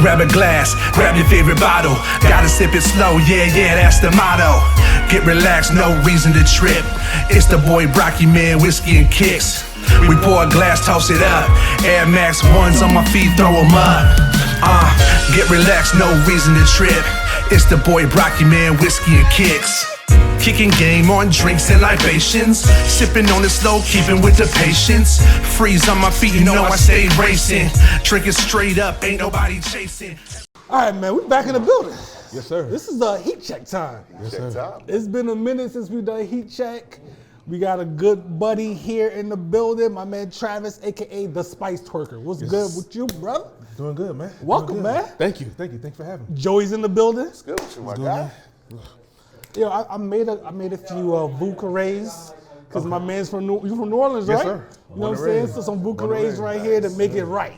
Grab a glass, grab your favorite bottle. Gotta sip it slow, yeah, that's the motto. Get relaxed, no reason to trip. It's the boy Brocky, man, whiskey and kicks. We pour a glass, toss it up. Air Max 1s on my feet, throw them up. Get relaxed, no reason to trip. It's the boy Brocky, man, whiskey and kicks. Kicking game on drinks and libations. Sipping on it slow, keeping with the patience. Freeze on my feet, you know I stay racing. Drinking straight up, ain't nobody chasing. All right, man, we back in the building. Yes, sir. This is heat check time. Yes, sir. It's been a minute since we've done heat check. We got a good buddy here in the building, my man Travis, aka the SpiceTwerker. What's good with you, brother? Doing good, man. Welcome, Doing good. man. Thank you. Thanks for having me. Joey's in the building. It's good with you, my guy. Yo, I made a few Vucarays because my man's from you from New Orleans, Yes, right? sir. You know what I'm saying? So some Vucarays right here to make it right.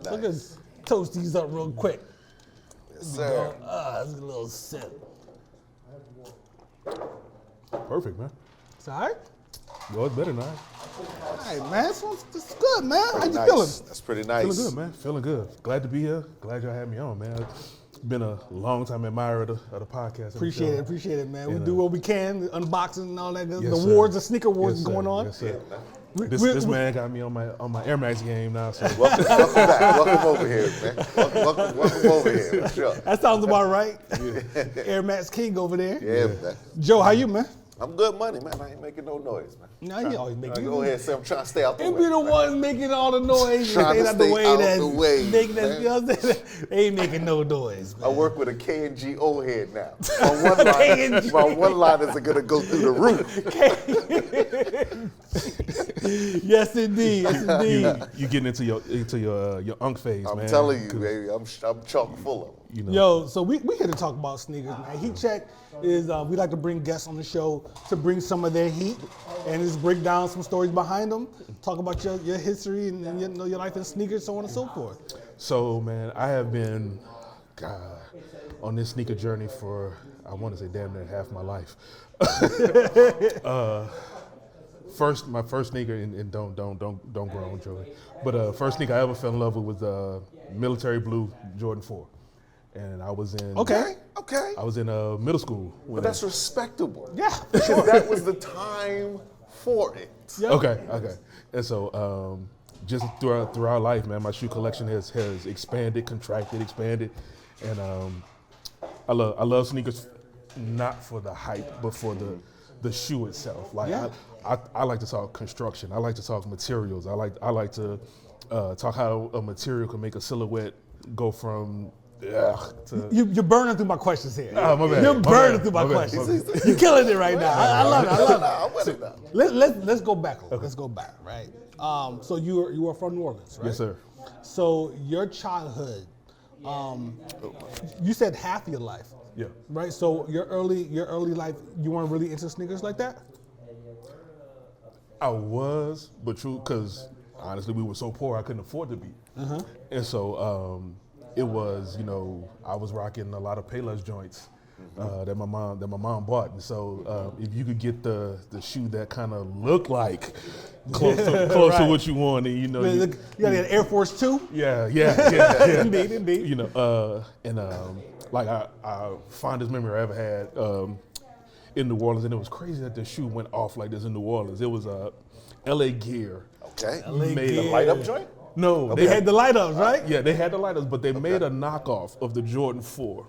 So I'm gonna toast these up real quick. Yes, sir. Let's get a little sip. Perfect, man. It's all right? Yo, it's better now. All right, man. It's good, man. How you Nice. feeling? That's pretty nice. Feeling good, man. Feeling good. Glad to be here. Glad y'all had me on, man. Been a long time admirer of the podcast. Appreciate it, man. We And, do what we can, the unboxing and all that. Yes, The sir. awards, the sneaker awards Yes, is sir. going on. Yes, sir. We- This man got me on my Air Max game now. So. Welcome back. Welcome over here, man. Welcome over here. For sure. That sounds about right. Air Max King over there. Yeah, man. Joe, how you, man? I'm good money, man. I ain't making no noise, man. No, you always making Go ahead, say I'm trying to stay out the They way. be the ones making all the noise. Trying to Stay out the stay way. out That's the way, making that, man. you know what I'm saying? They ain't making no noise, man. I work with a K&G old head now. K&G. My one-liners are gonna go through the roof. Yes, indeed. Yes, indeed. You getting into your unk phase, man. I'm telling you, baby, I'm chock full of them. You know. Yo, so we here to talk about sneakers, man. Heat check is we like to bring guests on the show to bring some of their heat and just break down some stories behind them, talk about your history and your life in sneakers, so on and so forth. So, man, I have been on this sneaker journey for, I want to say damn near half my life. My first sneaker, and don't groan, Joey. But first sneaker I ever fell in love with was military blue Jordan 4. And I was in Okay. I was in middle school. But that's respectable. Yeah. Because that was the time for it. Yeah. Okay. And so just throughout life, man, my shoe collection has expanded, contracted, expanded, and I love sneakers, not for the hype, but for the shoe itself. Like Yeah. I like to talk construction. I like to talk materials. I like to talk how a material can make a silhouette go from to. You're burning through my questions here. Oh, my bad. You're My burning bad. through my My bad. questions. You're killing it right now. I love it. I'm with it now. Let's go back. Let's go back, right? So you were from New Orleans, right? Yes, sir. So your childhood, you said half your life, Yeah. right? So your early life, you weren't really into sneakers like that? I was, but true, because honestly, we were so poor I couldn't afford to be. And so it was, I was rocking a lot of Payless joints that my mom bought. And so if you could get the shoe that kind of looked like close to Right. what you wanted, You got an Air Force 2? yeah. Indeed. Like I fondest memory I ever had in New Orleans, and it was crazy that the shoe went off like this in New Orleans. It was LA Gear. Okay. Made Gear. a Light up joint? No, They had the light ups, right? yeah, they had the lighters, but they made a knockoff of the Jordan 4.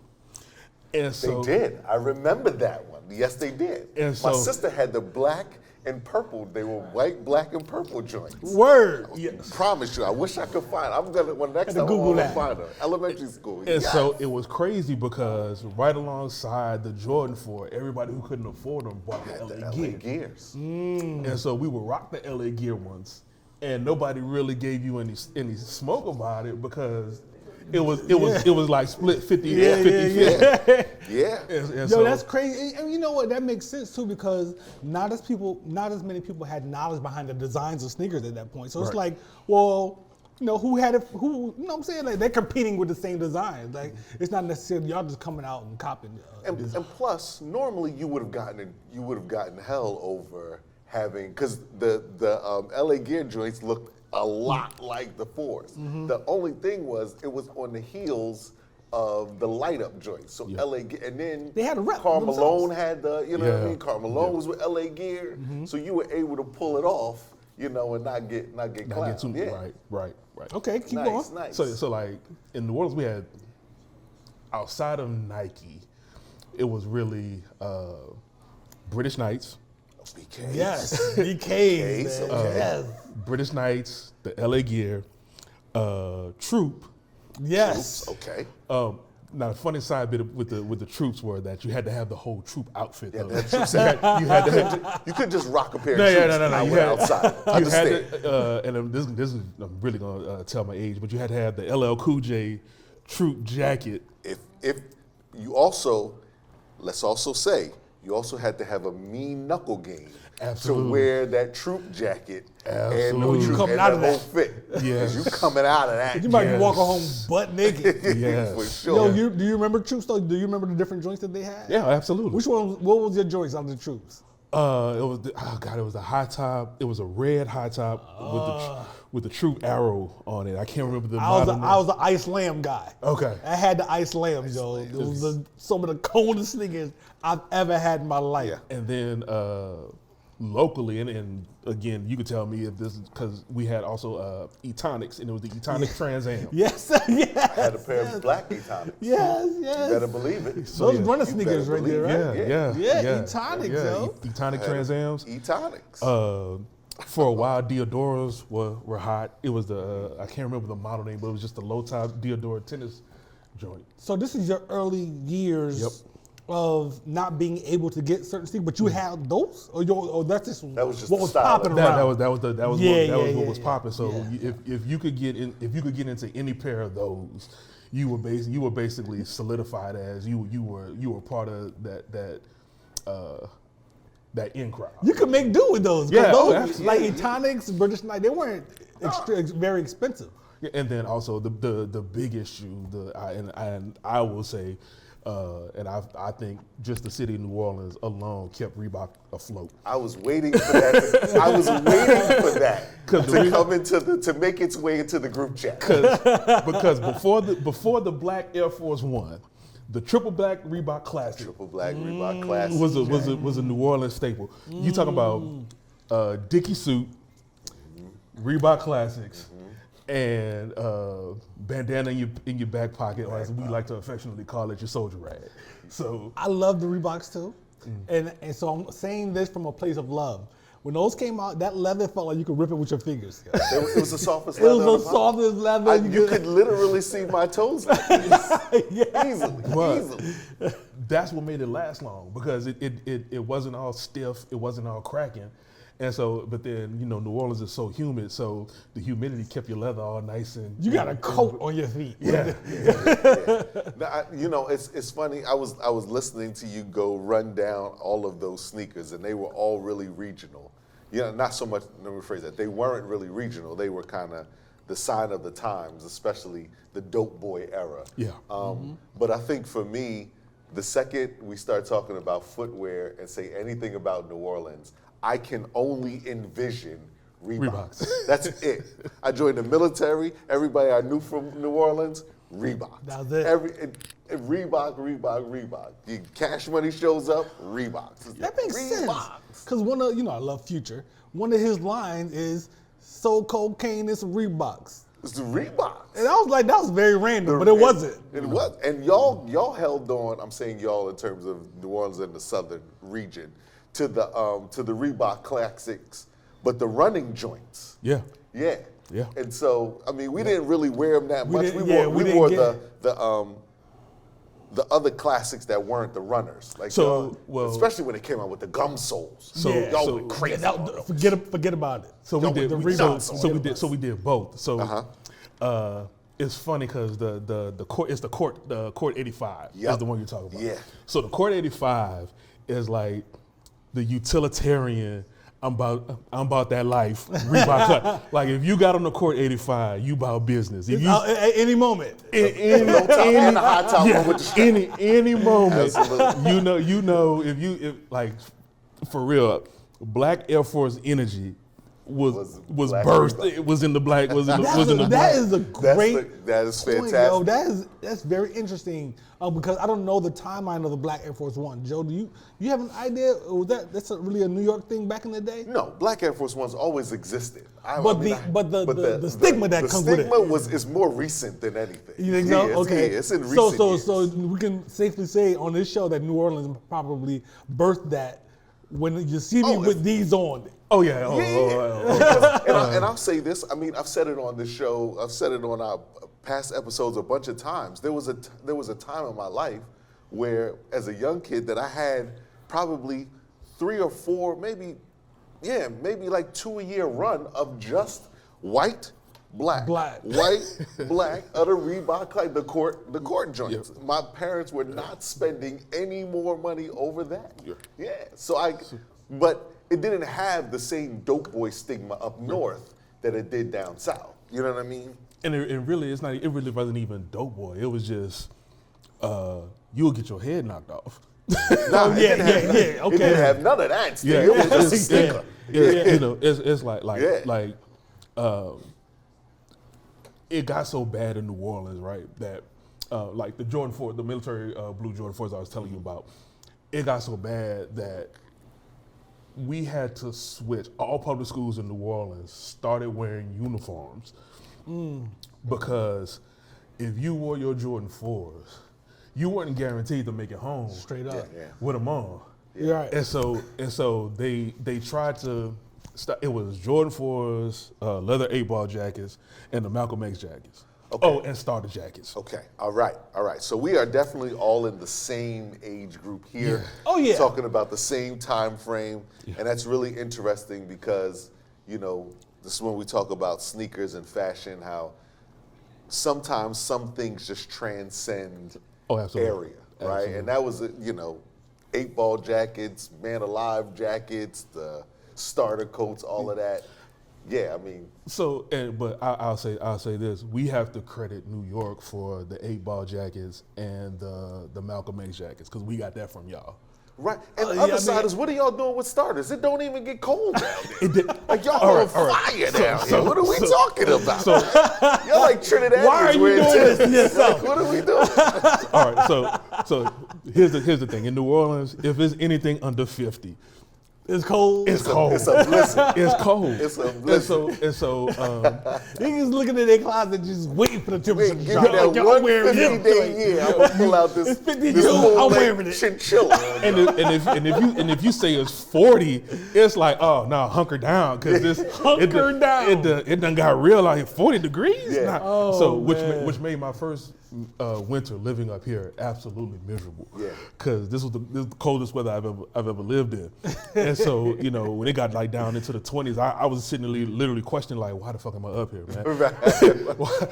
And They so did. I remember that one. Yes, they did. And My so- sister had the black and purple. They were white, black, and purple joints. Word. Yes. Promise you. I wish I could find. I'm gonna next to time Google I'm gonna that. find her. Elementary school. And Yes. so it was crazy because right alongside the Jordan 4, everybody who couldn't afford them bought the the LA LA Gear. Gears. And so we would rock the LA Gear ones, and nobody really gave you any smoke about it because it was like split 50 50. Yeah. And Yo, so, that's crazy. And you know what? That makes sense too because not as many people had knowledge behind the designs of sneakers at that point. So it's Right. like, well, who had it? Who, you know what I'm saying? Like they're competing with the same designs. Like it's not necessarily y'all just coming out and copying. And plus, normally you would have gotten hell over having because the LA Gear joints look a lot like the Force. The only thing was it was on the heels of the light up joints. So LA Gear, and then They had a rep Karl themselves. Malone had the, you know what I mean? Karl Malone was with LA Gear. So you were able to pull it off, you know, and not get clowned. Right. Okay, keep Nice, going. nice. So like in New Orleans, we had outside of Nike, it was really British Knights, BKs. Yes, BKs. man. okay. Yes. British Knights, the LA Gear, Troop. Yes. Okay. Now, the funny side bit with the troops were that you had to have the whole troop outfit. Yeah, though. that troop you had to have. You couldn't just rock a pair of No, shoes no. and You went had, outside. you Understand. had to, and this is I'm really gonna tell my age, but you had to have the LL Cool J troop jacket. If you also, let's also say, you also had to have a mean knuckle game Absolutely. to wear that troop jacket Absolutely. and, You troop, coming and out that of whole that. fit. Yes. You coming out of that. You might be Yes. walking home butt naked. Yes. For sure. Yo, do you remember troops though? Do you remember the different joints that they had? Yeah, absolutely. Which one? What was your joints on the troops? It was it was a high top. It was a red high top with the troop arrow on it. I can't remember the I model. was the Ice Lamb guy. Okay. I had the Ice Lambs, yo. It was some of the coldest sneakers I've ever had in my life. Yeah. And then locally, and again, you could tell me if this is because we had also Etonics, and it was the Etonic Trans Am. Yes, yes. I had a pair of black Etonics. Yes, yes. You better believe it. Those yeah. running You sneakers better right there, right? believe Yeah, Yeah, yeah. Etonics, yeah. yo. Etonic Trans Ams. Etonics. For a while, Diodoras were hot. It was the I can't remember the model name, but it was just the low top Diodora tennis joint. So this is your early years Yep. of not being able to get certain sneakers, but you had those, or that's just That was just what the was style popping of That around. was what was yeah. popping. So Yeah. if you could get into any pair of those, you were basically solidified as you were part of that in crowd. You could make do with those. 'cause Yeah, those, absolutely. like Etonics, British Knight, they weren't very expensive. Yeah, and then also the big issue, and I will say, and I think just the city of New Orleans alone kept Reebok afloat. I was waiting for that. I was waiting for that to come to make its way into the group chat. Because before the Black Air Force One, the triple black Reebok Classic Triple black Reebok classic. was a New Orleans staple. You talking about Dickie suit, Reebok Classics, and bandana in your back pocket, or as we like to affectionately call it, your soldier rag. So I love the Reeboks too, and so I'm saying this from a place of love. When those came out, that leather felt like you could rip it with your fingers. It was the softest It leather. was on the the bottom. softest leather. You could literally see my toes like this. Easily. But that's what made it last long, because it wasn't all stiff, it wasn't all cracking. And so, but then, New Orleans is so humid, so the humidity kept your leather all nice and... You got a coat on your feet. Yeah. Now, it's funny. I was listening to you go run down all of those sneakers, and they were all really regional. Not so much. Let me rephrase that. They weren't really regional. They were kind of the sign of the times, especially the dope boy era. Yeah. But I think for me, the second we start talking about footwear and say anything about New Orleans, I can only envision Reeboks. That's it. I joined the military. Everybody I knew from New Orleans, Reebok. That's it. Reebok. The Cash Money shows up, Reeboks. That makes sense. Because one of, I love Future. One of his lines is, "So cocaine is Reeboks." It's the Reeboks. And I was like, that was very random, but it wasn't. It was. And y'all held on, I'm saying y'all in terms of New Orleans and the southern region, to the Reebok classics, but the running joints. Yeah. Yeah. Yeah. And so, we didn't really wear them that much. We didn't wore get the other classics that weren't the runners. Like especially when it came out with the gum soles. Y'all went crazy. Forget about it. So we did. The Reeboks. So we did both. So it's funny because the Court 85 Yep. is the one you're talking about. Yeah. So the Court 85 is like the utilitarian. I'm about that life. Reebok. Like if you got on the Court 85, you about business. If you At any moment. And the high top one with the strap. any moment, Absolutely. you know if like for real, Black Air Force Energy was Black birthed. Reebok. It was in the black. Was in the That black. is a great. That is point, fantastic. yo. That's very interesting because I don't know the timeline of the Black Air Force One. Joe, do you have an idea? Was that's really a New York thing back in the day? No, Black Air Force Ones always existed. The stigma that comes with it. The stigma is more recent than anything. You think so? Okay. It's in recent years. So we can safely say on this show that New Orleans probably birthed that when you see me with these on. Oh yeah. And I'll say this. I mean, I've said it on this show. I've said it on our past episodes a bunch of times. There was a time in my life where, as a young kid, that I had probably 3 or 4, maybe like 2 a year run of just white, black, white, black, other Reebok, like the court joints. Yep. My parents were not spending any more money over that. Yeah. But it didn't have the same dope boy stigma up north that it did down south. You know what I mean? And it really wasn't even dope boy. It was just you'll get your head knocked off. No, Okay. It didn't have none of that. Yeah. It was just a sticker. You know, it's like it got so bad in New Orleans, right? That like the Jordan 4, the military blue Jordan 4s I was telling you about, it got so bad that we had to switch. All public schools in New Orleans started wearing uniforms because if you wore your Jordan 4s, you weren't guaranteed to make it home Straight up. with them on. You're right. And so they tried to stop. It was Jordan 4s, leather 8-ball jackets, and the Malcolm X jackets. Okay. Oh, and starter jackets. Okay, all right. So we are definitely all in the same age group here. Yeah. Oh, yeah. Talking about the same time frame, and that's really interesting because, you know, this is when we talk about sneakers and fashion, how sometimes some things just transcend area, right? Absolutely. And that was, 8-ball jackets, Man Alive jackets, the starter coats, all of that. Yeah, I mean. So, but I'll say this: we have to credit New York for the 8-ball jackets and the Malcolm X jackets because we got that from y'all. Right, and the other side is, what are y'all doing with starters? It don't even get cold down there. Like y'all All on right. fire down here. What are we talking about? Y'all like Trinidad. Why are you doing this to yourself? What are we doing? All right, so here's the thing: in New Orleans, if it's anything under 50. It's cold. It's cold. It's a blizzard. It's cold. It's a blizzard. And so Niggas looking at their closet just waiting for the temperature to Give me drop. that Like, y'all one wearing 50-day year. I'm gonna pull out this. It's 52, this I'm full-length wearing it. chinchilla. and if you say it's 40, it's like, oh no, hunker down because this Hunker down. It done got real out here. 40 degrees. Yeah. Nah. Oh, so man. which made my first winter living up here absolutely miserable. Yeah. Because this was the coldest weather I've ever lived in, and so when it got like down into the 20s, I was sitting there literally questioning like, why the fuck am I up here, man?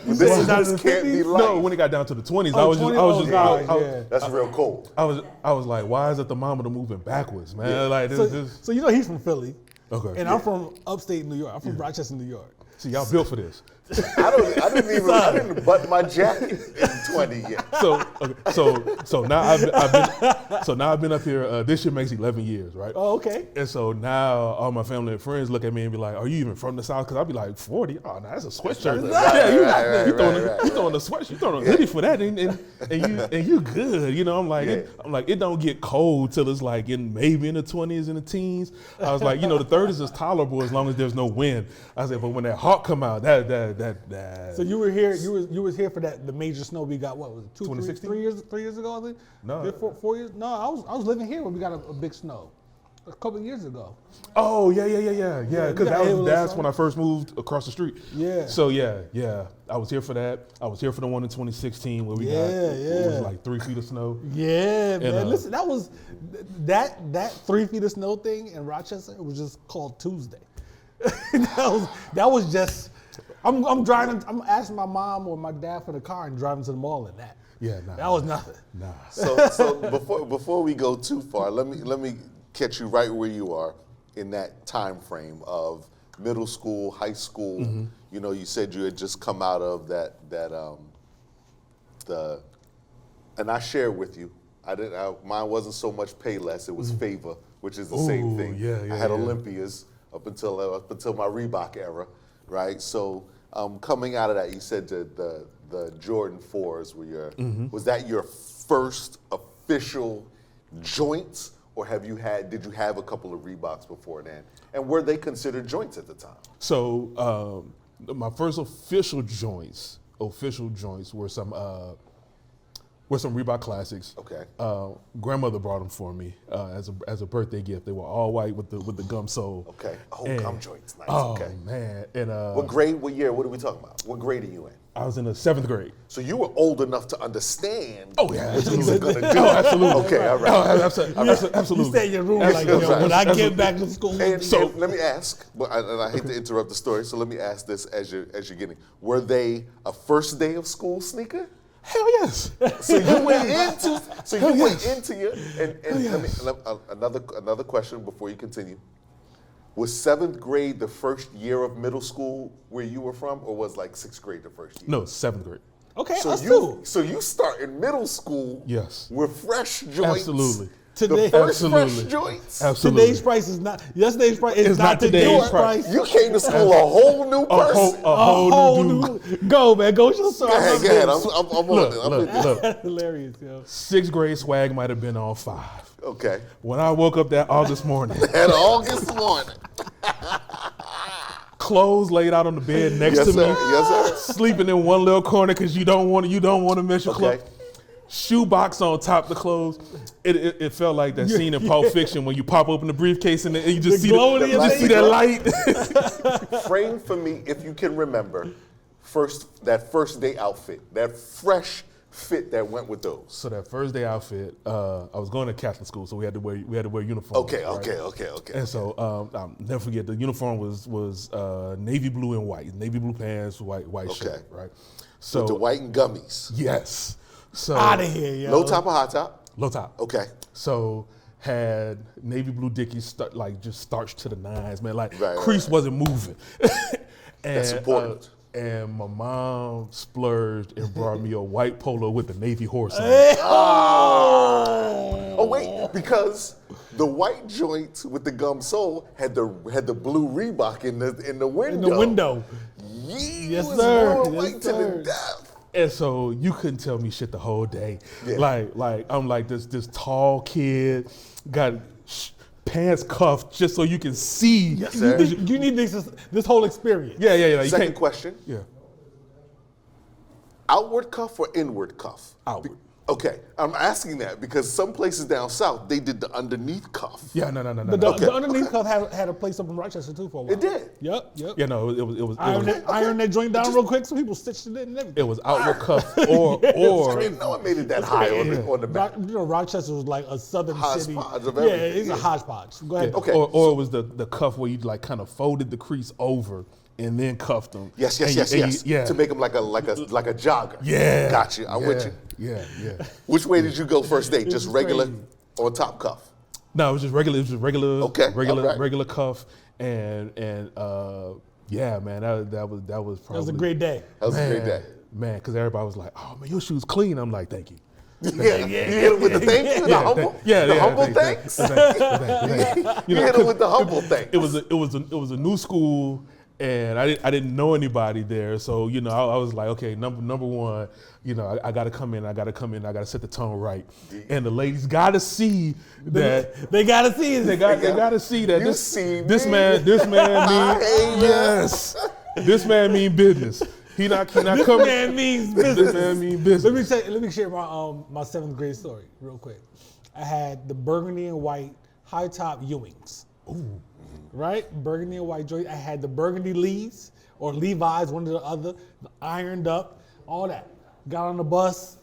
This can't be life. No, when it got down to the 20s, That's real cold. I was like, why is the thermometer moving backwards, man? Yeah. Like this. So he's from Philly. Okay. And I'm from upstate New York. I'm from Rochester, New York. See, y'all built for this. I didn't button my jacket in 20 yet. So now I've been up here. This year makes 11 years, right? Oh, okay. And so now all my family and friends look at me and be like, "Are you even from the South?" Because I'll be like, 40. Oh, no, that's a sweatshirt. You throwing a sweatshirt. You throwing a hoodie for that, and you good. I'm like, it don't get cold till it's like maybe in the 20s and the teens. I was like, the 30s is tolerable as long as there's no wind. I said, but when that hawk come out, that. So you were here. You was here for the major snow we got. What was it? 2016? 3 years ago, I think. No. 4 years. No, I was living here when we got a big snow a couple of years ago. Oh yeah. Because that's when I first moved across the street. Yeah. So yeah. I was here for that. I was here for the one in 2016 where we got it was like 3 feet of snow. Yeah, man. And, Listen, that was that 3 feet of snow thing in Rochester. It was just called Tuesday. that was just. I'm driving. I'm asking my mom or my dad for the car and driving to the mall in that. Yeah, nah. That was nothing. Nah. So before we go too far, let me catch you right where you are in that time frame of middle school, high school. Mm-hmm. You said you had just come out of and I shared with you. Mine wasn't so much pay less; it was favor, which is the same thing. Yeah, I had yeah. Olympias. up until my Reebok era, right? So coming out of that, you said the Jordan 4s were your, was that your first official joints, or did you have a couple of Reeboks before then? And were they considered joints at the time? So my first official joints were some Reebok Classics. Okay. Grandmother brought them for me as a birthday gift. They were all white with the gum sole. Okay. Gum joints. Nice. Oh Okay. man. And What grade? What year? What are we talking about? What grade are you in? I was in the 7th grade. So you were old enough to understand. Oh yeah, what these are gonna do. Oh, absolutely. Okay. All right. Oh, absolutely. You stay in your room like, when I get back to school. And let me ask, and I hate to interrupt the story, so let me ask this as you're getting. Were they a first day of school sneaker? Hell yes. So you went into your and another question before you continue. Was 7th grade the first year of middle school where you were from, or was like 6th grade the first year? No, 7th grade. Okay, So you start in middle school Yes. with fresh joints. Absolutely. Today, The first Absolutely. fresh joints. Absolutely. today's price is not yesterday's price. It's not today's price. You came to school a whole new person. A whole new Go, man. Go to the store. Go ahead. I'm on it. I'm look, with this. look. That's hilarious, yo. 6th grade swag might have been on 5. Okay. When I woke up that August morning, And August morning. clothes laid out on the bed next Yes, to sir. me, Yes, sir. sleeping in one little corner because you don't want to mess your Okay. clothes. Shoe box on top of the clothes. It felt like that scene in Pulp Fiction when you pop open the briefcase and you just see glow in you your just see that light. Frame for me, if you can remember, that first day outfit, that fresh fit that went with those. So that first day outfit, I was going to Catholic school, so we had to wear uniforms. Okay. And so I'll never forget, the uniform was navy blue and white, navy blue pants, white shirt, right? So With the white and gummies. yes, so Out of here, yo. Low top or high top? low top. Okay. So had navy blue Dickies just starched to the nines, man. Like Right, crease wasn't moving. And, That's important. And my mom splurged and brought me a white polo with the navy horse on it. Oh wait, because the white joint with the gum sole had the blue Reebok in the window. In the window. Yes, Yes, sir. More Yes, white to the sir. death. And so you couldn't tell me shit the whole day. Yeah. Like I'm like this tall kid, got pants cuffed just so you can see. Yes, sir. You need this whole experience. Yeah. You Second can't- question: Yeah. outward cuff or inward cuff? Outward. Okay, I'm asking that because some places down south they did the underneath cuff. Yeah, no. But the underneath cuff had a place up in Rochester too for a while. It did. Yep. Yeah, no, it was Iron that joint down real quick so people stitched it in and everything. it was outward cuff I or didn't know it made it that high on the back. Rochester was like a southern city. Hodgepodge of Yeah, everything, it's yeah. a hodgepodge. Go ahead. Okay. or it was the cuff where you like kind of folded the crease over and then cuffed them. Yes. Yeah. To make them like a jogger. Yeah. Gotcha. I'm with you. Yeah. Which way did you go first date? Just is regular crazy. or top cuff? No, it was just regular. It was just regular. Okay, Regular, all right. regular cuff, and yeah, man, that was probably That was a great day. That was a great day. man. Because everybody was like, "Oh man, your shoes clean." I'm like, "Thank you." You hit him with the thank you, the humble, the humble thanks. You hit him with the humble thanks. It was a new school, and I didn't know anybody there, so I was like, okay, number one, I got to come in, I got to set the tone right, and the ladies got to see that They gotta see it. they got to see that You this see this me. man mean yes, this man mean business. He not coming. This man means business. This man mean business. Let me share my 7th grade story real quick. I had the burgundy and white high top Ewings. Ooh. Right? Burgundy and white joint. I had the burgundy Lees or Levi's, one or the other, ironed up, all that. Got on the bus,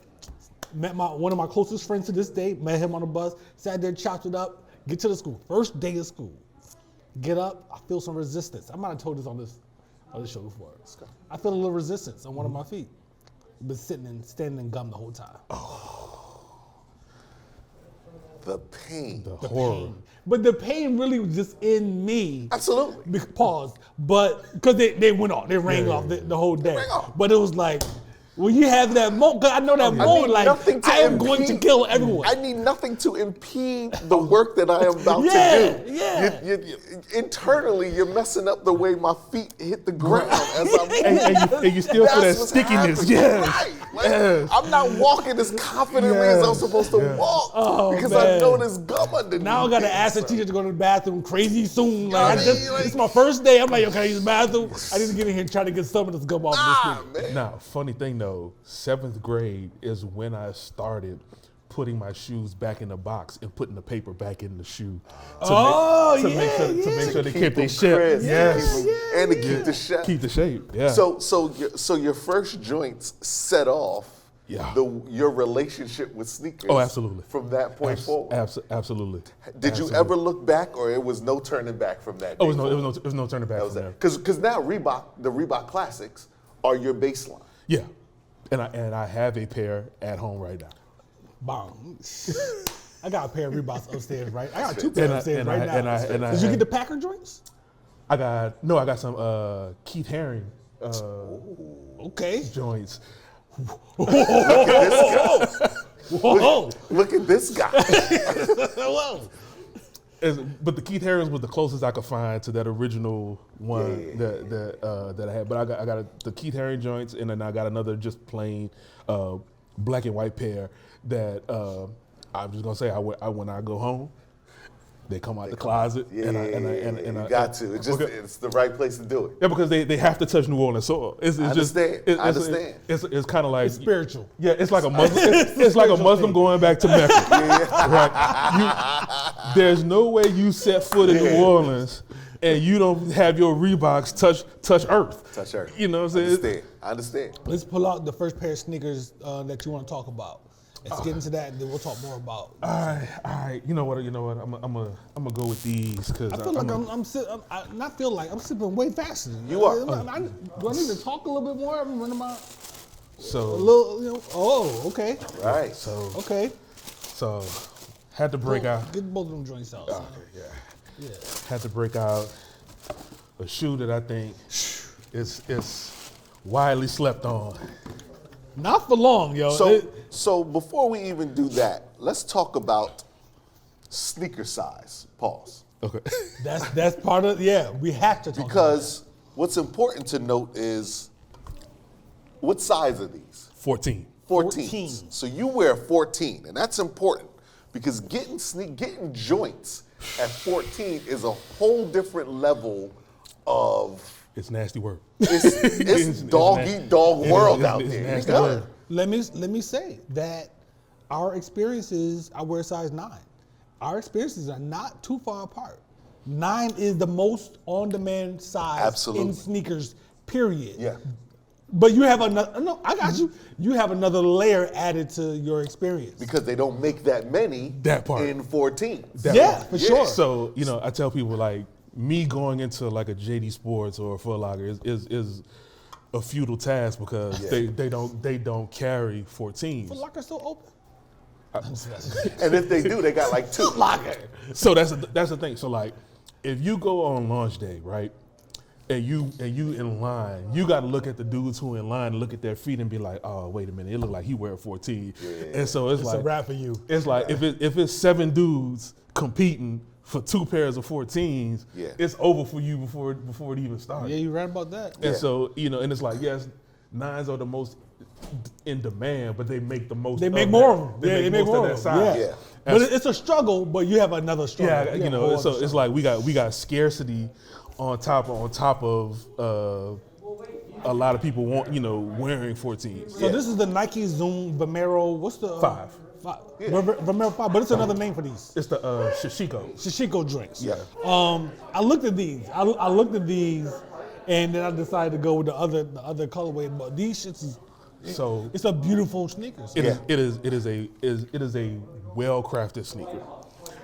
met one of my closest friends to this day, met him on the bus, sat there, chopped it up, get to the school. First day of school. Get up, I feel some resistance. I might have told this on this show before. I feel a little resistance on one of my feet. Been standing in gum the whole time. The pain. The horror. But the pain really was just in me. Absolutely. Pause. But because they went off, they rang off the whole day. rang off. But it was like, When you have that moment, because I know that moment, like, I am going to kill everyone. I need nothing to impede the work that I am about to do. Internally, you're messing up the way my feet hit the ground as I'm moving. And you still feel that stickiness. Yeah. Right. Like, I'm not walking as confidently as I'm supposed to walk because I know there's gum underneath. Now I got to ask the teacher to go to the bathroom crazy soon. Like, it's my first day. I'm like, yo, can I use the bathroom? I need to get in here and try to get some of this gum off this thing. Now, funny thing though, 7th grade is when I started putting my shoes back in the box and putting the paper back in the shoe to make sure they keep their shape. And to keep the shape. Keep the shape. Yeah. So your first joints set off your relationship with sneakers. Oh, absolutely. From that point forward. Absolutely. Did you ever look back, or it was no turning back from that? Oh, it was no turning back from there. Because now the Reebok Classics are your baseline. Yeah, and I have a pair at home right now. Bomb. I got a pair of Reeboks upstairs, right? I got 2 pairs upstairs right now. Did you get the Packer joints? I got some Keith Haring joints. Look at this guy. Whoa. But the Keith Harris was the closest I could find to that original one that I had. But I got the Keith Haring joints, and then I got another just plain black and white pair that I'm just gonna say when I go home, they come out the closet. And you got to. It's the right place to do it. Yeah, because they have to touch New Orleans soil. I understand. It's kind of like it's spiritual. Yeah, it's like a Muslim. it's like a Muslim going back to Mecca. Right? There's no way you set foot in New Orleans and you don't have your Reeboks touch earth. Touch earth. You know what I'm saying? I understand. Let's pull out the first pair of sneakers that you want to talk about. Let's get into that, and then we'll talk more about. All right. You know what? I'm gonna go with these because I feel I'm sipping way faster. You are. Do I need to talk a little bit more? I'm running my. So a little, Oh, okay. Right. So had to break out. Get both of them joints out. Okay. Yeah. Had to break out a shoe that I think is widely slept on. Not for long, yo. So before we even do that, let's talk about sneaker size. Pause. Okay. That's part of we have to talk because what's important to note is what size are these? 14. 14. So you wear 14, and that's important because getting joints at 14 is a whole different level of. It's nasty work. It's dog eat dog world out there. Let me say that our experiences, I wear size 9. Our experiences are not too far apart. 9 is the most on-demand size in sneakers, period. Yeah. But you have another, no, I got you. You have another layer added to your experience. Because they don't make that many in 14. For sure. So, I tell people like, me going into like a JD Sports or a Foot Locker is a futile task because they don't carry 14s. Foot Locker's still open. And if they do, they got like 2. Foot Locker. So that's the thing. So like, if you go on launch day, right, and you in line, you got to look at the dudes who in line and look at their feet and be like, oh, wait a minute, it look like he wear 14. Yeah. And so it's like a wrap for you. It's like if it's 7 dudes competing for 2 pairs of 14s, it's over for you before it even starts. Yeah, you're right about that. And so, and it's like, yes, 9s are the most in demand, but they make the most. They make more of them. They make more of them. Yeah. But it's a struggle, but you have another struggle. Yeah, so it's like we got scarcity on top of a lot of people wearing 14s. So this is the Nike Zoom Vomero. What's the 5? Vomero 5, but it's another name for these. It's the Shashiko drinks. Yeah. I looked at these. I looked at these, and then I decided to go with the other colorway. But these shits is it's a beautiful sneaker. It is a well-crafted sneaker.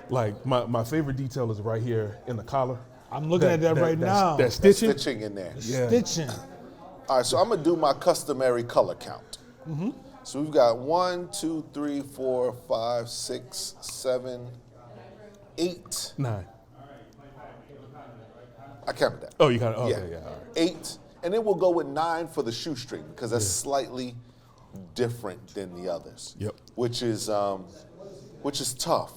Like my favorite detail is right here in the collar. I'm looking at that right now. That stitching. Stitching in there. Stitching. All right, so I'm gonna do my customary color count. Mm-hmm. So we've got 1, 2, 3, 4, 5, 6, 7, 8. 9. I counted that. Oh, you counted. Okay, yeah. All right. 8, and then we'll go with 9 for the shoestring because that's slightly different than the others. Yep. Which is tough.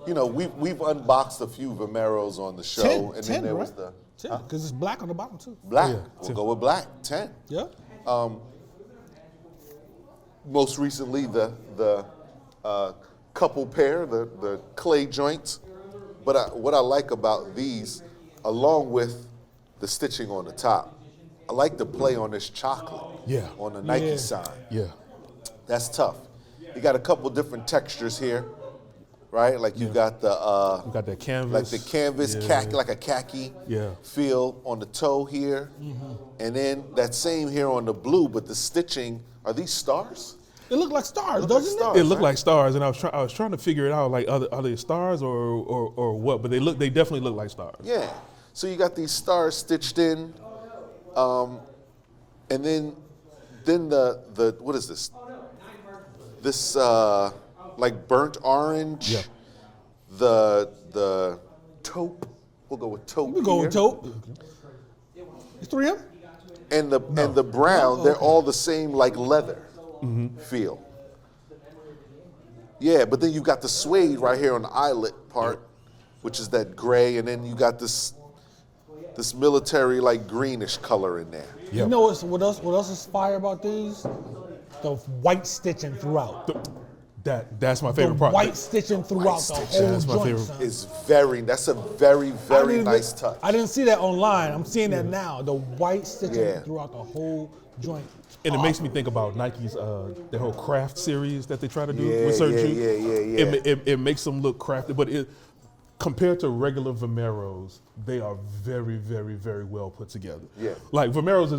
You know, we've unboxed a few Vomeros on the show, 10, and 10, then there right? was the 10, because it's black on the bottom too. black. Yeah, We'll 10. go with black. 10. Yeah. Most recently, the couple pair, the clay joints. But what I like about these, along with the stitching on the top, I like the play on this chocolate. Yeah. On the Nike Yeah. sign. Yeah. That's tough. You got a couple different textures here, right? Like you got the We got that canvas. like the canvas, khaki, like a khaki Yeah. feel on the toe here, and then that same here on the blue. But the stitching, are these stars? It looked like stars, Look like doesn't stars. it? It looked like stars, and I was trying to figure it out. Like, are they stars or what? But they definitely look like stars. Yeah. So you got these stars stitched in, and then the what is this? This like burnt orange. Yeah. The taupe. We'll go with taupe. We go here. with taupe. It's 3M? And the brown, they're all the same like leather feel. Yeah, but then you got the suede right here on the eyelet part, which is that gray, and then you got this military like greenish color in there. Yep. You know what else is fire about these? The white stitching throughout. That's my favorite The part. white stitching throughout the whole That's my joint, favorite. son. That's a very, I very didn't- nice touch. I didn't see that online. I'm seeing that now. The white stitching Yeah. throughout the whole joint. And it makes me think about Nike's the whole craft series that they try to do Yeah, with certain yeah, shoes. yeah. It makes them look crafted, but compared to regular Vomeros, they are very, very, very well put together. Yeah. Like Vomeros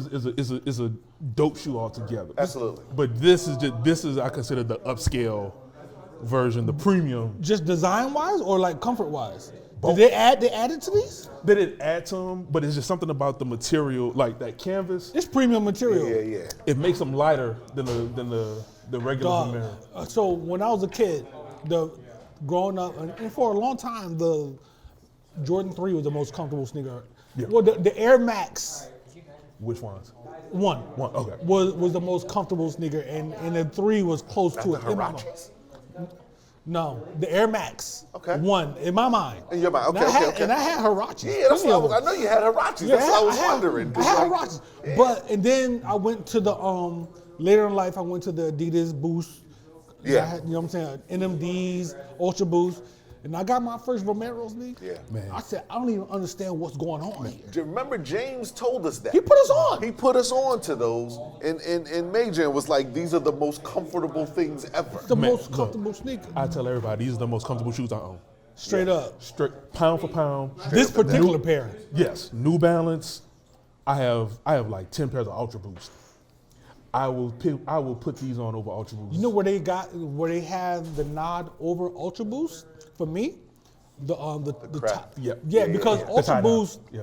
is a dope shoe altogether. Absolutely. But this is I consider the upscale version, the premium. Just design wise or like comfort wise? Both. Did they added to these? They didn't add to them, but it's just something about the material, like that canvas. It's premium material. Yeah. It makes them lighter than the regular Dog. Vomero. So when I was a kid, growing up, and for a long time, the Jordan 3 was the most comfortable sneaker. Yeah. Well, the Air Max Which ones? 1 One. Okay. was the most comfortable sneaker, and the 3 was close to it. The in my mind. Hirachis. No, the Air Max Okay. 1 in my mind. In your mind, And okay, I had, okay. And I had Hirachis. Yeah, that's plenty what of I know you had Hirachis. Yeah, That's what I was had- wondering. 'cause I had like- Hirachis. And then I went to the later in life I went to the Adidas Boost. Yeah. I had, you know what I'm saying? NMDs, Ultra Boost. And I got my first Vomeros, nigga. Yeah. Man. I said, I don't even understand what's going on here. Do you remember James told us that? He put us on. He put us on to those, and Major and was like, these are the most comfortable things ever. The Man, most look, comfortable sneaker. I tell everybody these are the most comfortable shoes I own. Straight up. Straight pound for pound. This particular pair. Yes, New Balance. I have like 10 pairs of Ultra Boost. I will put these on over Ultra Boost. You know where they have the nod over Ultra Boost? For me, the crap. top. Yeah. Yeah, Yeah, because yeah. The Ultra tie-dye. Boost, Yeah.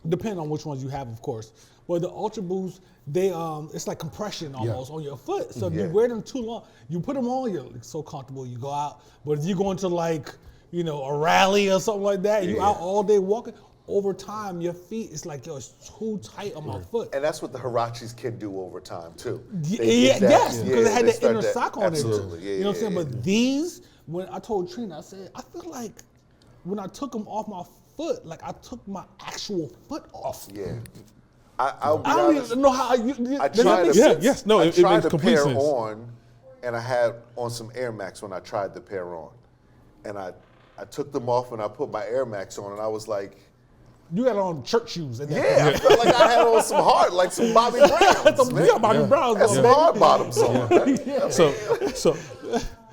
depending on which ones you have, of course. But the Ultra Boost, they it's like compression almost on your foot. So if Yeah. you wear them too long, you put them on, you're like so comfortable. You go out, but if you go into like a rally or something like that, you Yeah. out all day walking. Over time, your feet, it's like, yo, it's too tight on my foot. And that's what the Hirachis can do over time too. Yeah, They did that. yes, because it had they the start inner that. sock on Absolutely. it. Yeah, You know what I'm saying? yeah, But these, when I told Trina, I said, I feel like when I took them off my foot, like I took my actual foot off. yeah. I'll be I don't honest. even know how I does that tried make to sense? yes, no, I it tried makes the complete pair sense. on, and I had on some Air Max when I tried the pair on, and I took them off and I put my Air Max on, and I was like, You had on church shoes. At that yeah, I felt like I had on some hard, like some Bobby Browns. Some man. yeah, Bobby Browns That's on, some baby. hard bottoms on. So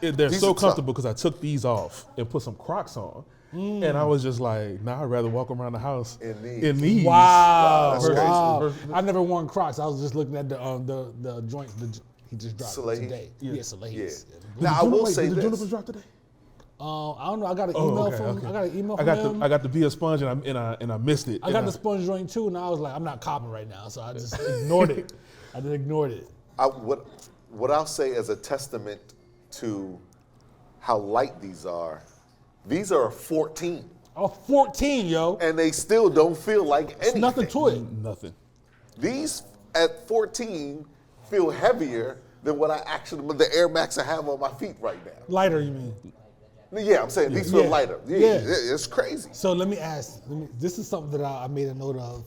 they're These so are tough. comfortable because I took these off and put some Crocs on. And I was just like, nah, I'd rather walk around the house In these. in these. Wow. That's crazy. Wow. I never worn Crocs. I was just looking at the joint he just dropped Salehi? today. Yeah, Salehi's. Yeah. Now I will say Did the Juniper this. drop today? I don't know. I got an Oh, email okay, from okay. I got an email I from got him. I got the Be a Sponge and I missed it. I got the sponge joint too, and I was like, I'm not copping right now, so I just ignored it. I just ignored it. What I'll say as a testament to how light these are a 14, Oh, 14, yo. and they still don't feel like anything. Nothing to it. nothing. These at 14 feel heavier than what the Air Max I have on my feet right now. Lighter, you mean? Yeah, I'm saying these feel Yeah. lighter. Yeah, Yeah. it's crazy. So let me ask. This is something that I made a note of.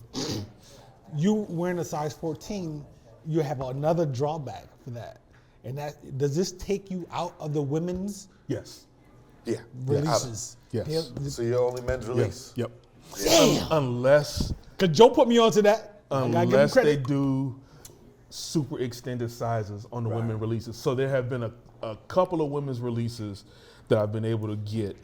You wearing a size 14, you have another drawback for that, and that does this take you out of the women's Yes. Yeah. releases? Yes. So you're only men's release. Yep. Damn. Unless Cause Joe put me onto that. I gotta give him unless they credit. do super extended sizes on the women releases. So there have been a couple of women's releases that I've been able to get.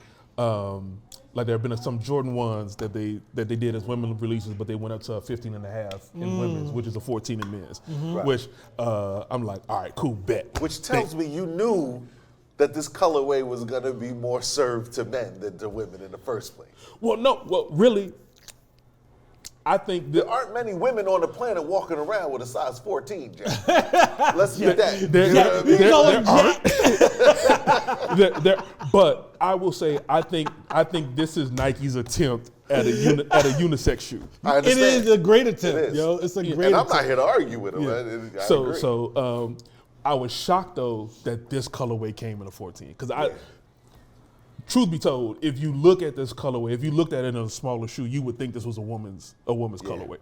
Like there have been some Jordan 1s that they did as women releases, but they went up to a 15 and a half in women's, which is a 14 in men's. Which I'm like, all right, cool, bet. Which tells me you knew that this colorway was going to be more served to men than to women in the first place. Well, really, I think There that aren't many women on the planet walking around with a size 14, Jack. Let's get that. there- You know what I mean? You call him Jack? but I will say, I think this is Nike's attempt at a unisex shoe. I It understand. is a great attempt, It is. yo. It's a great And I'm attempt. not here to argue with him. I agree. So I was shocked though that this colorway came in a 14 because truth be told, if you look at this colorway, if you looked at it in a smaller shoe, you would think this was a woman's colorway,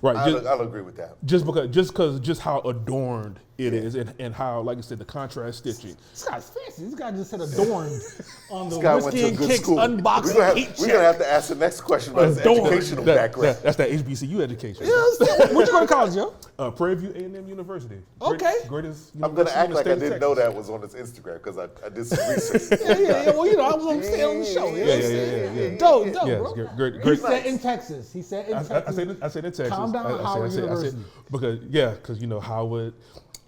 right? I'll agree with that. Just how adorned it is, and how, like I said, the contrast stitching. This guy's fancy. This guy just said adorned on the This guy went Whiskey to a and good Kicks school. unboxing heat We're check. gonna have to ask the next question about his Adorned. educational background. That's that HBCU education. Yes. Where'd you go to college, yo? Prairie View A&M University. Okay. Greatest I'm gonna university act in the like state I of didn't know Texas. that was on his Instagram because I did some research. Yeah. Well, I was on stay on the show. Yeah. Dope, Yes, bro. great. He said in Texas. He said in Texas. I said in Texas. Calm down, Howard University. Because Howard.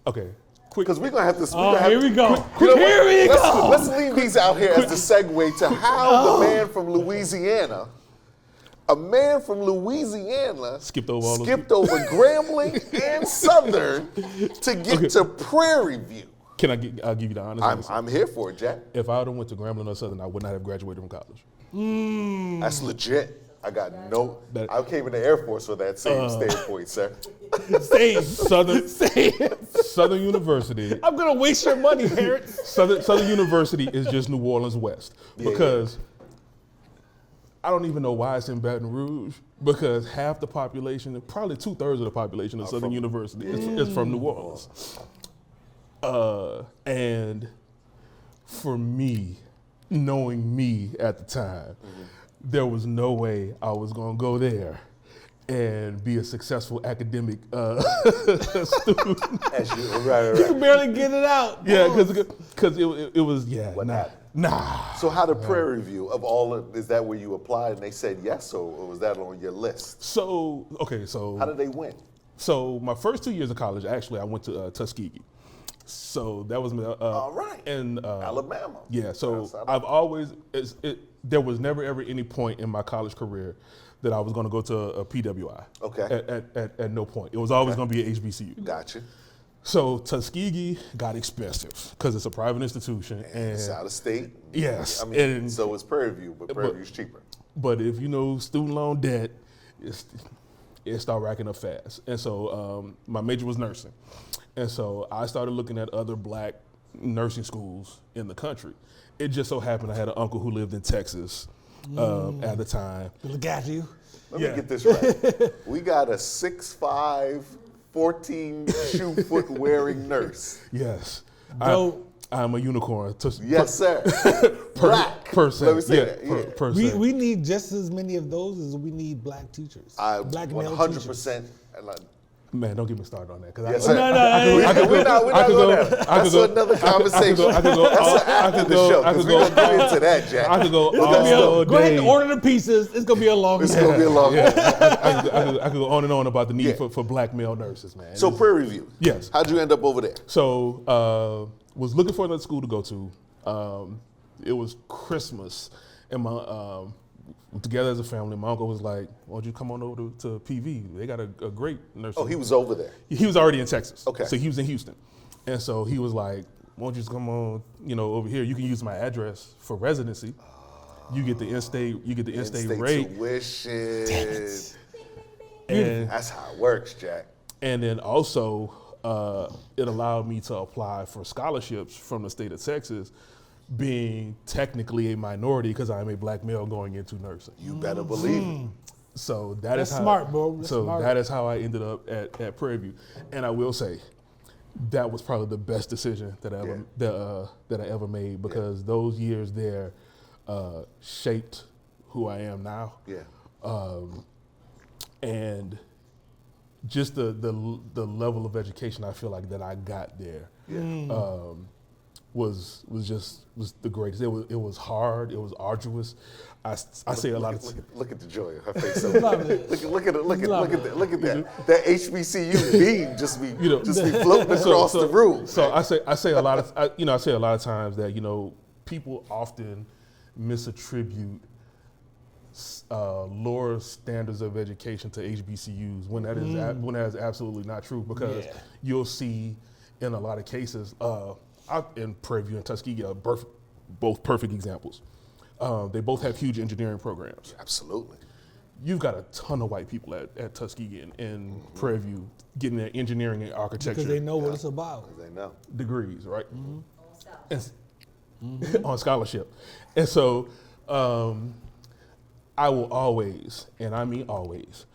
Okay, quick. Because we're gonna have to. Oh, here we go. You know what? Here we go. Let's leave these out here as the segue to how the man from Louisiana, a man from Louisiana, Skipped over all those- Grambling and Southern to get to Prairie View. I'll give you the honest answer. I'm here for it, Jack. If I would have went to Grambling or Southern, I would not have graduated from college. That's legit. I got no. That- I came in the Air Force for that same standpoint, sir. Same. Southern University. I'm gonna waste your money, parents. Southern University is just New Orleans West because I don't even know why it's in Baton Rouge because half the population, probably 2/3 of the population of Southern University is from New Orleans. And for me, knowing me at the time, there was no way I was gonna go there and be a successful academic student. Right. You can barely get it out. Yeah, because it was nah. So how the Prairie View of all is that where you applied and they said yes, or was that on your list? So How did they win? So my first 2 years of college, actually, I went to Tuskegee. So that was All right. in Alabama. Yeah. So Outside I've always there was never ever any point in my college career that I was going to go to a PWI. Okay. At no point. It was always going to be a HBCU. Gotcha. So Tuskegee got expensive because it's a private institution and It's out of state. Yes, I mean, and- so it's Prairie View, but Prairie View's cheaper. But if you know student loan debt, it start racking up fast. And so my major was nursing. And so I started looking at other black nursing schools in the country. It just so happened I had an uncle who lived in Texas at the time. Look at you. Let me get this right. We got a 6'5", 14 shoe foot wearing nurse. Yes. Dope. I'm a unicorn. Yes, sir. Black. Per se. Let me say Yeah, that. Yeah. per se. We need just as many of those as we need black teachers. Black male teachers. 100%. Man, don't get me started on that. Cause Yes, I, sir. No. We're not going there. That's another conversation. I could go That's after the show. Because we're going to get into that, Jack. I could go It's gonna be all go ahead day. and order the pieces. It's gonna be a long It's day. going to be a long I could go on and on about the need for black male nurses, man. So Prairie View. Yes. How'd you end up over there? So was looking for another school to go to. It was Christmas, and my together as a family, my uncle was like, "Why don't you come on over to PV? They got a great nursing." Oh, he was over there. He was already in Texas. Okay. So he was in Houston, and so he was like, "Why don't you just come on? Over here. You can use my address for residency. You get the in-state. You get the in-state rate. Tuition. And That's how it works, Jack. And then also, it allowed me to apply for scholarships from the state of Texas, being technically a minority because I'm a black male going into nursing. You better believe it. So That's smart, bro. That's smart. that is how I ended up at Prairie View. And I will say, that was probably the best decision that I ever made, because those years there shaped who I am now. Yeah. And just the level of education I feel like that I got there was the greatest. It was hard. It was arduous. I say a lot of look at the joy in her face. So look at that. That HBCU beam just be floating across the room. So I say a lot of times that people often misattribute lower standards of education to HBCUs when that is absolutely not true, because you'll see in a lot of cases out in Prairie View and Tuskegee are both perfect examples. They both have huge engineering programs. Absolutely. You've got a ton of white people at Tuskegee and Prairie View getting their engineering and architecture Because they know what it's about. They know. Degrees, right? On scholarship. And so I will always, and I mean always,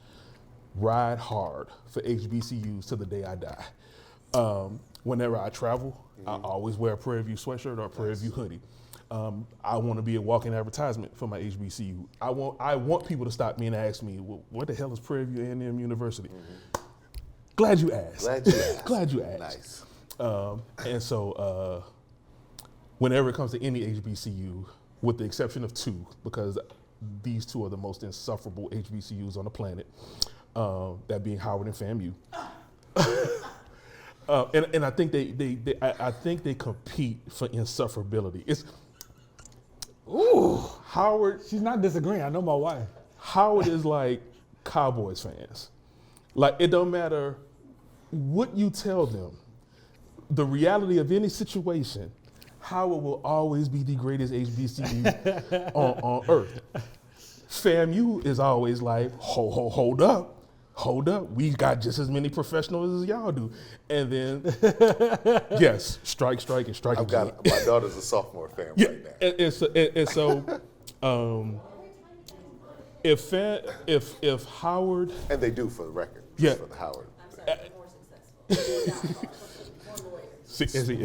ride hard for HBCUs to the day I die. Whenever I travel, I always wear a Prairie View sweatshirt or a Prairie View hoodie. I want to be a walking advertisement for my HBCU. I want people to stop me and ask me, well, what the hell is Prairie View A&M University? Glad you asked. Glad you asked. Nice. And so whenever it comes to any HBCU, with the exception of two, because these two are the most insufferable HBCUs on the planet, that being Howard and FAMU. And I think they compete for insufferability. Howard. She's not disagreeing. I know my wife. Howard is like Cowboys fans. Like, it don't matter what you tell them, the reality of any situation, Howard will always be the greatest HBCU on earth. FAMU is always like, hold up. We got just as many professionals as y'all do. And then, yes, strike, and strike again. My daughter's a sophomore fan right now. And so, if Howard, and they do, for the record, for the Howard. I'm sorry, more successful.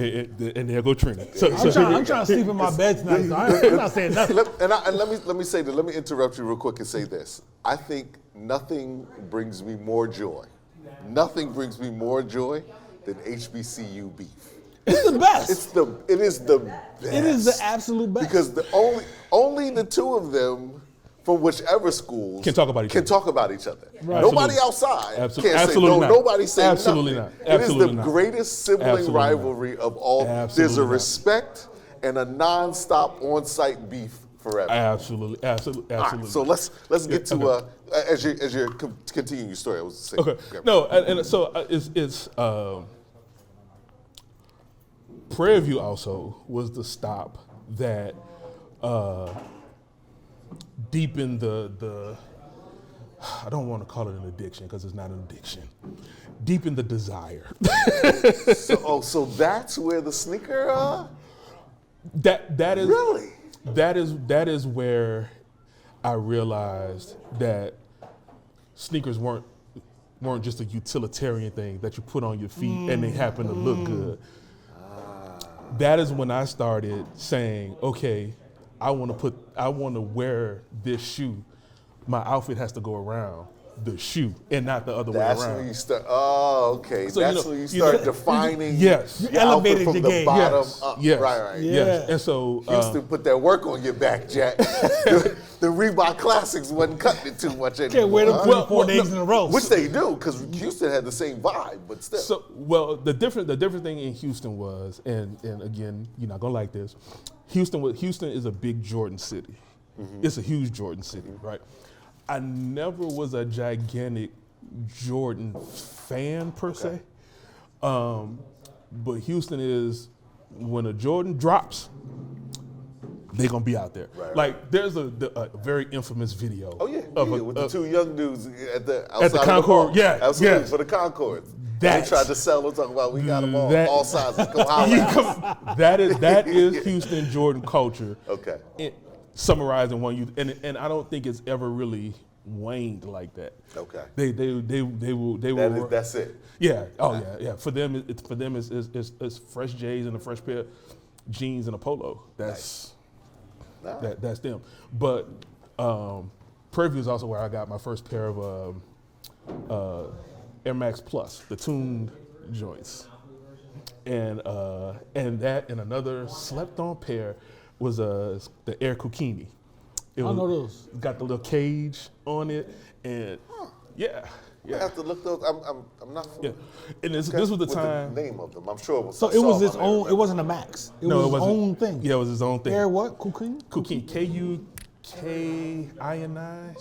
and there go Trina. I'm trying to sleep in my bed tonight, so I'm not saying nothing. Let me say that. Let me interrupt you real quick and say this. I think nothing brings me more joy. Nothing brings me more joy than HBCU beef. It's the best. It is the best. It is the absolute best. Because only the two of them from whichever schools can talk about each other. Right. Nobody outside can't say no. Not. Nobody say absolutely nothing. Not. Absolutely it is the not. greatest sibling Absolutely rivalry of all. Absolutely There's a not. respect and a non-stop on-site beef forever. Absolutely. All right, so let's get to as you're continuing your story. I was saying. Okay. No, and so it's Prairie View also was the stop that deepened the I don't want to call it an addiction because it's not an addiction. Deepened the desire. So that's where the sneaker. That is really. That is where I realized that sneakers weren't just a utilitarian thing that you put on your feet and they happen to look good. That is when I started saying, okay, I want to wear this shoe. My outfit has to go around the shoe and not the other way around. That's when you start. Oh, okay. So, that's when you start defining. Yes. You elevated the from game. the bottom Yes. up. Yes. Right. Yeah. Yes. And so Houston put that work on your back, Jack. the Reebok Classics wasn't cutting it too much anymore. Can't wear them 4 days in a row. Which they do, because Houston had the same vibe, but still. So, well, the different thing in Houston was, and again, you're not gonna like this. Houston is a big Jordan city. Mm-hmm. It's a huge Jordan city, right? I never was a gigantic Jordan fan per se, but Houston is, when a Jordan drops, they're gonna be out there. Right. Like, there's a very infamous video. Oh yeah, with the two young dudes outside the Concord. The yeah, absolutely, yes. for the Concord. That tried to sell them, talking about we got them that- all sizes. Come holler at us. that is Houston Jordan culture. Okay. Summarizing one youth, and I don't think it's ever really waned like that. Okay. They will. That's it. Yeah. Oh yeah. For them, it's fresh J's and a fresh pair of jeans and a polo. That's Nice. that's them. But Prairie View is also where I got my first pair of Air Max Plus, the tuned joints, and that and another slept-on pair was the Air Kukini. I know those. Got the little cage on it, and yeah. I have to look those. I'm not. Yeah, and this was the with time. The name of them. I'm sure it was. So it was his own. It wasn't a Max. It was his own thing. Yeah, it was his own thing. Air what? Kukini? Kukini. K-U-K-I-N-I.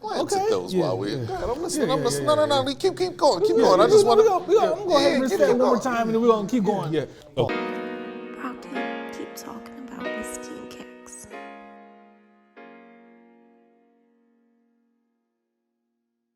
Glance Okay. at those while we're. Yeah. I'm listening. Yeah, I'm yeah, listening. yeah, No. yeah. Keep going. Keep going. I just want to. I'm going to go ahead and keep say it one more going. time, and then we're going to keep going. Yeah. Oh.